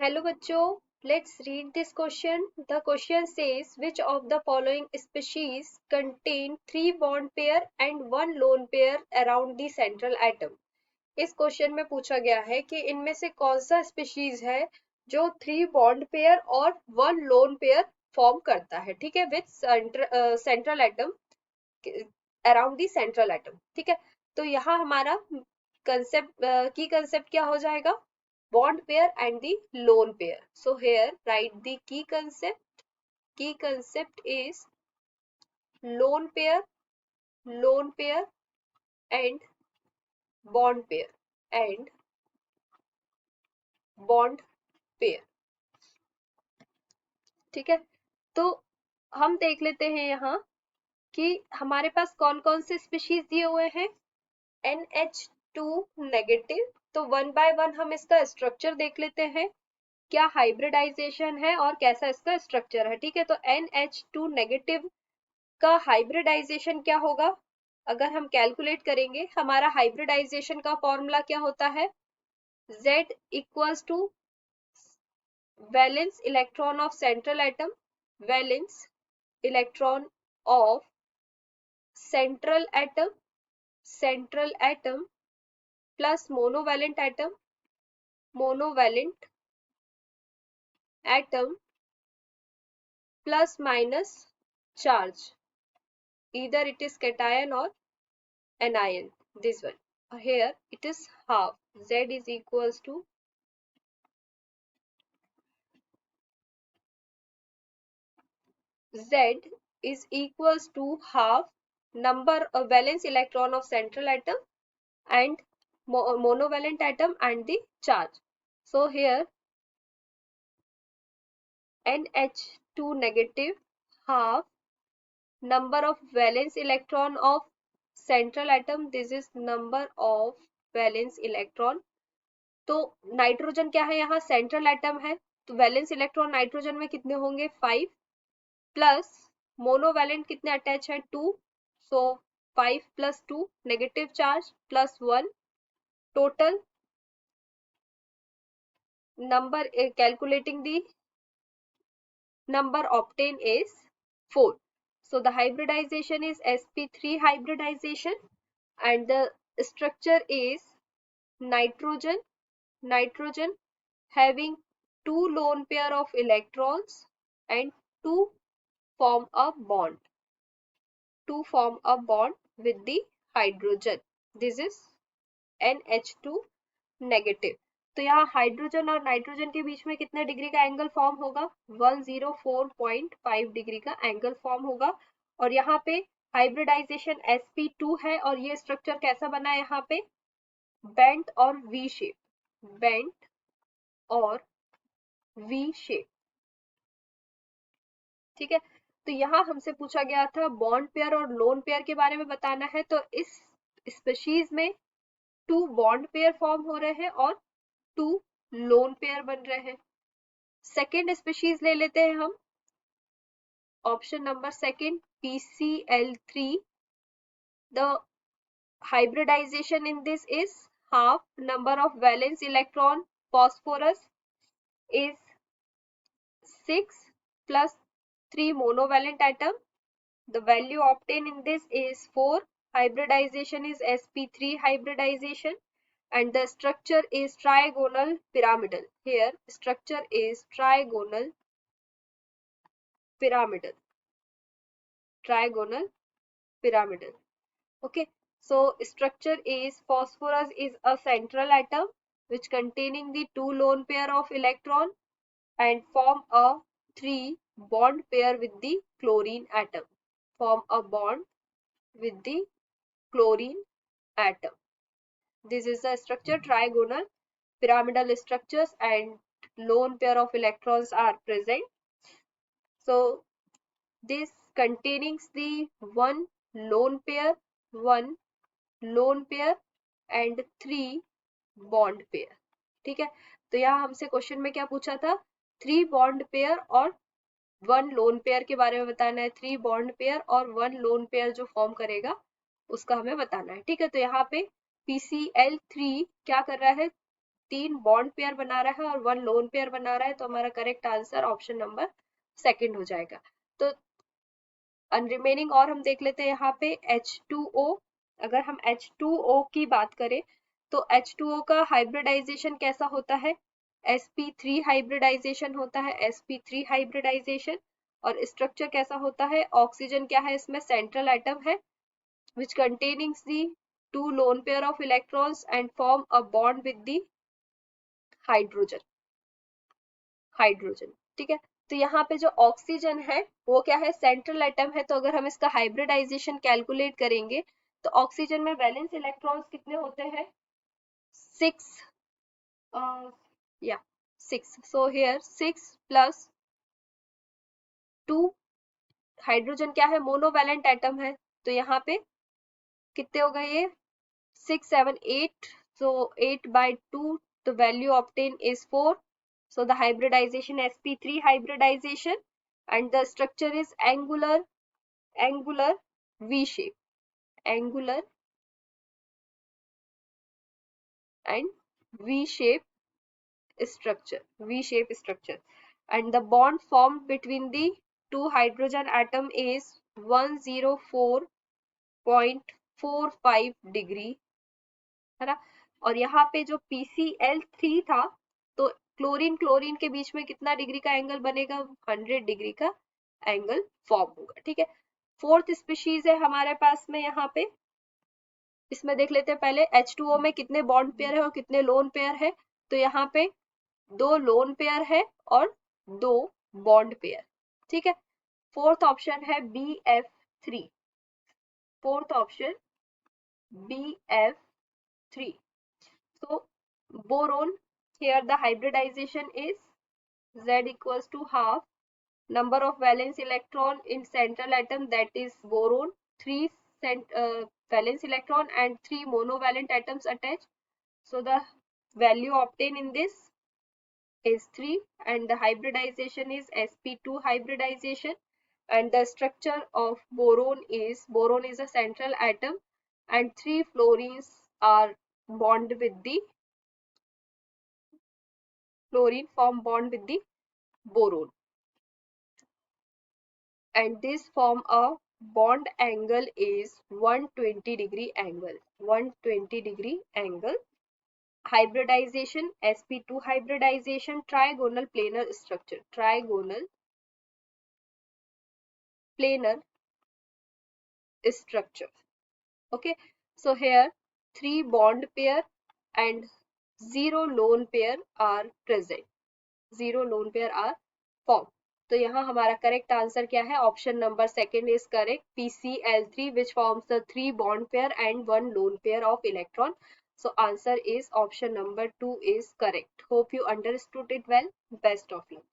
Hello बच्चों, let's read this question. The question says which of the following species contain three bond pair and one lone pair around the central atom. इस question में पूछा गया है कि इनमें से कौन सा स्पीशीज है जो थ्री बॉन्ड पेयर और वन लोन पेयर फॉर्म करता है, ठीक है, with central atom, around the central atom, ठीक है। तो यहाँ हमारा कंसेप्ट क्या हो जाएगा, bond pair and the lone pair. So here write the key concept. Key concept is lone pair and bond pair and bond pair, ठीक है। तो हम देख लेते हैं यहाँ कि हमारे पास कौन कौन से स्पीशीज दिए हुए हैं। NH2 नेगेटिव, तो वन बाय वन हम इसका स्ट्रक्चर देख लेते हैं, क्या हाइब्रिडाइजेशन है और कैसा इसका स्ट्रक्चर है, ठीक है। तो NH2 नेगेटिव का हाइब्रिडाइजेशन क्या होगा, अगर हम कैलकुलेट करेंगे, हमारा हाइब्रिडाइजेशन का फॉर्मूला क्या होता है, Z equals to valence electron of central atom, valence electron of central atom plus monovalent atom plus minus charge, either it is cation or anion, this one. Here it is half, Z is equals to half number of valence electron of central atom and monovalent atom and the charge. So here NH2 negative half number of valence electron of central atom, this is number of valence electron. तो nitrogen क्या है, यहाँ central atom है, तो valence electron nitrogen में कितने होंगे 5, plus monovalent कितने अटैच है 2, सो 5 plus 2 negative charge plus 1, total number calculating the number obtained is 4. So the hybridization is sp3 hybridization and the structure is nitrogen having two lone pair of electrons and to form a bond with the hydrogen. This is NH2 negative. तो यहाँ hydrogen और nitrogen के बीच में कितने degree का angle form होगा, 104.5 degree का angle form होगा। और यहाँ पे हाइब्रिडाइजेशन sp2 है और ये स्ट्रक्चर कैसा बना है, यहाँ पे बेंट और वी शेप, ठीक है। तो यहाँ हमसे पूछा गया था बॉन्ड पेयर और लोन पेयर के बारे में बताना है, तो इस स्पीशीज में 2 बॉन्ड पेयर फॉर्म हो रहे हैं और 2 लोन पेयर बन रहे हैं। सेकेंड स्पीशीज ले लेते हैं हम, option number second PCl3, the hybridization in this is half number of valence electron phosphorus is 6 plus 3 monovalent atom, the value obtained in this is 4, hybridization is sp3 hybridization and the structure is trigonal pyramidal. Here structure is trigonal pyramidal. Okay, so structure is phosphorus is a central atom which containing the 2 lone pair of electron and form a 3 bond pair with the chlorine atom. This is the structure trigonal pyramidal structures and lone pair of electrons are present. So this containing the one lone pair and 3 bond pair, ठीक है। तो यहाँ हमसे question में क्या पूछा था, 3 bond pair और 1 लोन पेयर के बारे में बताना है। 3 बॉन्ड पेयर और 1 लोन पेयर जो फॉर्म करेगा उसका हमें बताना है, ठीक है। तो यहाँ पे PCl3 क्या कर रहा है, 3 बॉन्ड पेयर बना रहा है और 1 लोन पेयर बना रहा है, तो हमारा correct answer option number second हो जाएगा। तो रिमेनिंग और हम देख लेते हैं यहाँ पे H2O। अगर हम H2O की बात करें तो H2O का हाइब्रिडाइजेशन कैसा होता है, sp3 हाइब्रिडाइजेशन होता है, sp3 हाइब्रिडाइजेशन। और स्ट्रक्चर कैसा होता है, ऑक्सीजन क्या है इसमें, सेंट्रल एटम है which containing the two lone pair of electrons and form a bond with the hydrogen. Hydrogen, ठीक है। तो यहाँ पे जो ऑक्सीजन है वो क्या है, सेंट्रल एटम है। तो अगर हम इसका हाइब्रिडाइजेशन कैलकुलेट करेंगे तो ऑक्सीजन में वैलेंस इलेक्ट्रॉन्स कितने होते हैं, 6, या 6। सो हियर 6 प्लस 2, हाइड्रोजन क्या है, मोनोवैलेंट एटम है, तो यहाँ पे कितने हो गए ये, 6 7 8, so 8 by 2, the value obtained is 4. So the hybridization sp3 hybridization, and the structure is angular V shape, angular and V shape structure, and the bond formed between the two hydrogen atom is 104.45 degree, है ना। और यहाँ पे जो PCl3 था, तो chlorine chlorine के बीच में कितना डिग्री का एंगल बनेगा, 100 डिग्री का एंगल फॉर्म होगा, ठीक है। फोर्थ स्पीशीज है हमारे पास में यहाँ पे, इसमें देख लेते हैं पहले H2O में कितने बॉन्ड पेयर है और कितने लोन पेयर है। तो यहाँ पे 2 लोन पेयर है और 2 बॉन्ड पेयर, ठीक है। फोर्थ ऑप्शन है BF3, fourth option BF3। So boron, here the hybridization is Z equals to half number of valence electron in central atom, that is boron, 3 valence electron and 3 monovalent atoms attached. So the value obtained in this is 3, and the hybridization is sp2 hybridization. And the structure of boron is a central atom and 3 fluorines are bonded with the fluorine, form bond with the boron, and this form a bond angle is 120 degree angle, 120 degree angle. Hybridization, sp2 hybridization, trigonal planar structure, trigonal planar structure, okay. So here 3 bond pair and 0 lone pair are present, 0 lone pair are formed. तो यहाँ हमारा correct answer क्या है, option number second is correct, PCl3 which forms the 3 bond pair and 1 lone pair of electron. So answer is option number 2 is correct. Hope you understood it well. Best of luck.